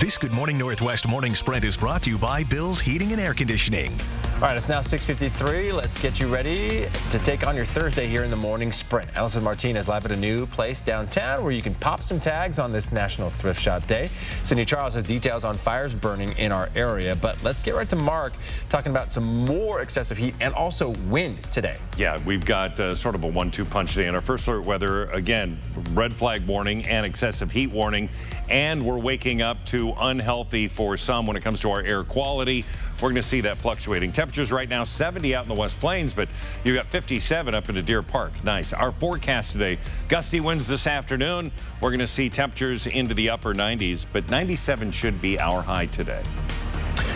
This Good Morning Northwest morning sprint is brought to you by Bill's Heating and Air Conditioning. All right, it's now 6:53. Let's get you ready to take on your Thursday here in the morning sprint. Allison Martinez live at a new place downtown where you can pop some tags on this National Thrift Shop Day. Cindy Charles has details on fires burning in our area, but let's get right to Mark talking about some more excessive heat and also wind today. Yeah, we've got sort of a 1-2 punch today. In our first alert weather, again, red flag warning and excessive heat warning, and we're waking up to unhealthy for some when it comes to our air quality. We're going to see that fluctuating. Temperatures right now 70 out in the West Plains, but you've got 57 up into Deer Park. Nice. Our forecast today, gusty winds this afternoon. We're going to see temperatures into the upper 90s, but 97 should be our high today.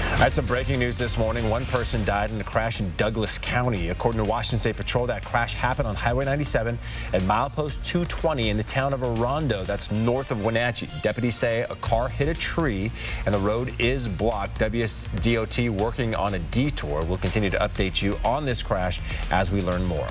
I had some breaking news this morning. One person died in a crash in Douglas County. According to Washington State Patrol, that crash happened on Highway 97 at milepost 220 in the town of Orondo. That's north of Wenatchee. Deputies say a car hit a tree and the road is blocked. WSDOT working on a detour. We'll continue to update you on this crash as we learn more.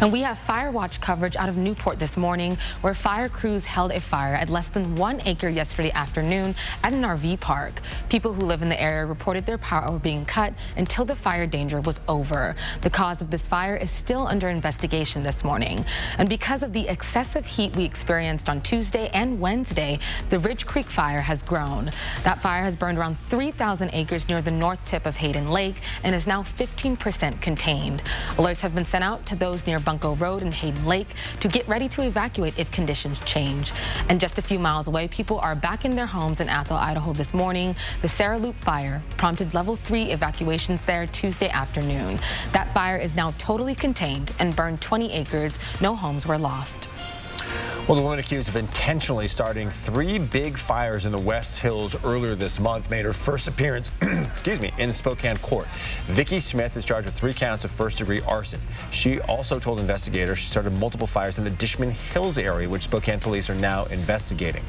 And we have fire watch coverage out of Newport this morning, where fire crews held a fire at less than 1 acre yesterday afternoon at an RV park. People who live in the area reported their power being cut until the fire danger was over. The cause of this fire is still under investigation this morning. And because of the excessive heat we experienced on Tuesday and Wednesday, the Ridge Creek fire has grown. That fire has burned around 3,000 acres near the north tip of Hayden Lake and is now 15% contained. Alerts have been sent out to those near Bunko Road and Hayden Lake to get ready to evacuate if conditions change. And just a few miles away, people are back in their homes in Athol, Idaho this morning. The Sarah Loop fire prompted level 3 evacuations there Tuesday afternoon. That fire is now totally contained and burned 20 acres. No homes were lost. Well, the woman accused of intentionally starting 3 big fires in the West Hills earlier this month made her first appearance in Spokane court. Vicki Smith is charged with 3 counts of first-degree arson. She also told investigators she started multiple fires in the Dishman Hills area, which Spokane police are now investigating.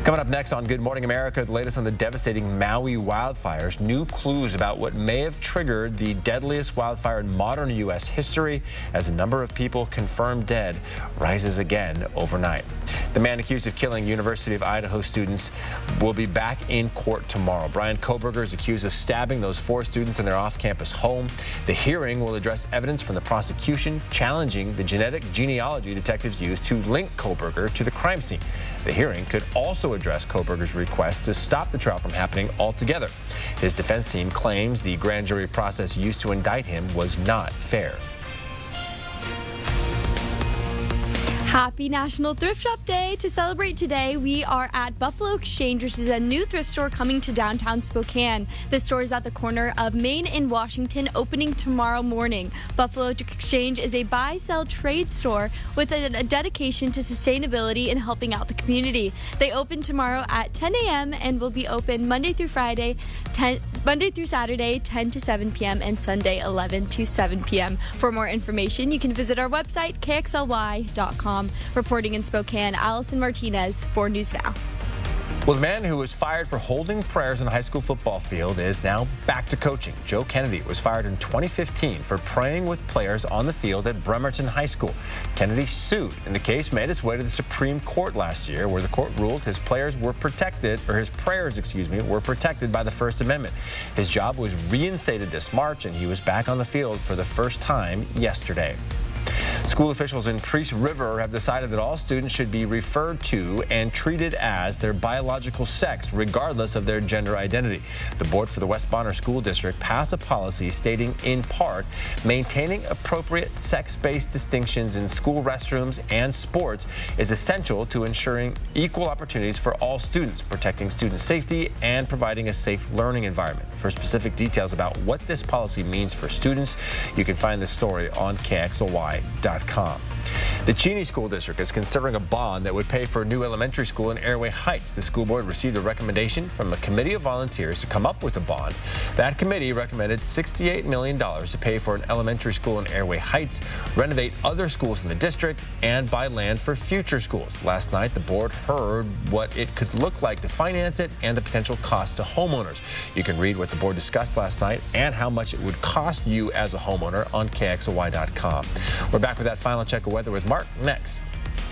Coming up next on Good Morning America, the latest on the devastating Maui wildfires. New clues about what may have triggered the deadliest wildfire in modern U.S. history as the number of people confirmed dead rises again overnight. The man accused of killing University of Idaho students will be back in court tomorrow. Brian Kohberger is accused of stabbing those 4 students in their off-campus home. The hearing will address evidence from the prosecution challenging the genetic genealogy detectives used to link Kohberger to the crime scene. The hearing could also address Kohberger's request to stop the trial from happening altogether. His defense team claims the grand jury process used to indict him was not fair. Happy National Thrift Shop Day! To celebrate today, we are at Buffalo Exchange, which is a new thrift store coming to downtown Spokane. The store is at the corner of Main and Washington, opening tomorrow morning. Buffalo Exchange is a buy-sell trade store with a dedication to sustainability and helping out the community. They open tomorrow at 10 a.m. and will be open Monday through Saturday, 10 to 7 p.m. and Sunday, 11 to 7 p.m. For more information, you can visit our website, kxly.com. Reporting in Spokane, Allison Martinez for News Now. Well, the man who was fired for holding prayers on a high school football field is now back to coaching. Joe Kennedy was fired in 2015 for praying with players on the field at Bremerton High School. Kennedy sued, and the case made its way to the Supreme Court last year, where the court ruled his prayers were protected by the First Amendment. His job was reinstated this March, and he was back on the field for the first time yesterday. School officials in Priest River have decided that all students should be referred to and treated as their biological sex, regardless of their gender identity. The board for the West Bonner School District passed a policy stating, in part, maintaining appropriate sex-based distinctions in school restrooms and sports is essential to ensuring equal opportunities for all students, protecting student safety, and providing a safe learning environment. For specific details about what this policy means for students, you can find this story on KXLY.com. The Cheney School District is considering a bond that would pay for a new elementary school in Airway Heights. The school board received a recommendation from a committee of volunteers to come up with a bond. That committee recommended $68 million to pay for an elementary school in Airway Heights, renovate other schools in the district, and buy land for future schools. Last night, the board heard what it could look like to finance it and the potential cost to homeowners. You can read what the board discussed last night and how much it would cost you as a homeowner on KXLY.com. We're back with that final check of weather with Mark next.